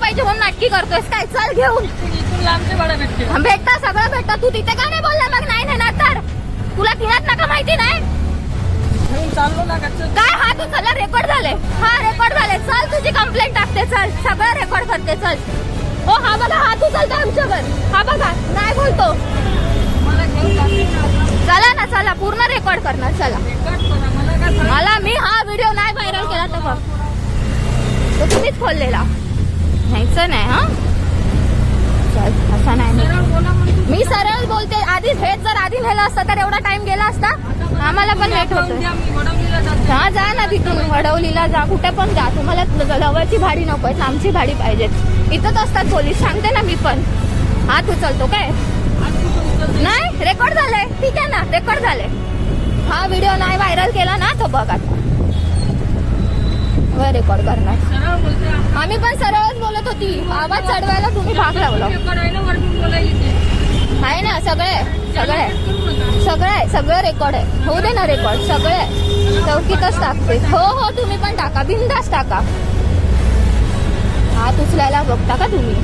पाहिजे म्हणून नाटकी करतोयस काय? चल घेऊन. इथून लांबचे भाडा भेटते. भेटता सगळं भेटता. तू तिथे का नाही बोलला मग? नाही नेणार तर तुला किनात नका माहिती नाही चाललो ना का? काय? हा तू चला रेकॉर्ड झाले. हा रेकॉर्ड झाले. चल तुझी कंप्लेंट टाकते. चल सगळं रेकॉर्ड करते. चल. हो हा बघा हा तू चलतो आमच्यावर. हा बघा नाही बोलतो. मला घेऊन चला ना चला पूर्ण रेकॉर्ड करणार. चला मला काय मला मी हा व्हिडिओ नाही व्हायरल केला तर बघ तो तुम्हीच खोललेला. न्यायचं नाही हा. चल असा नाही सरळ बोला म्हणतो. मी सरळ बोलते. आधी हेच जर आधी नेलं असतं तर एवढा टाइम गेला असता. आम्हाला पण लेट होतं. मी वडवलीला जाते. हा जा ना तिथून वडवलीला जा कुठे पण जा. तुम्हाला जवळची भाडी नको आहे लांबची भाडी पाहिजे. इथंच असतात पोलीस सांगते ना मी पण. हात उचलतो काय? नाही रेकॉर्ड झालंय. ठीक आहे ना रेकॉर्ड झालंय. हा व्हिडिओ नाही व्हायरल केला ना तो बघ आता रेकॉर्ड करणार. सरळ बोलते. आम्ही पण सरळच बोलत होती. आवाज चढवायला तुम्ही भाग लावला. करायला वरतून बोलायला येते. आहे ना सगळं रेकॉर्ड आहे. होऊ दे ना रेकॉर्ड सगळे चौकीतच टाकते. हो हो तुम्ही पण टाका बिंदास टाका. हात उचलायला बघता का तुम्ही?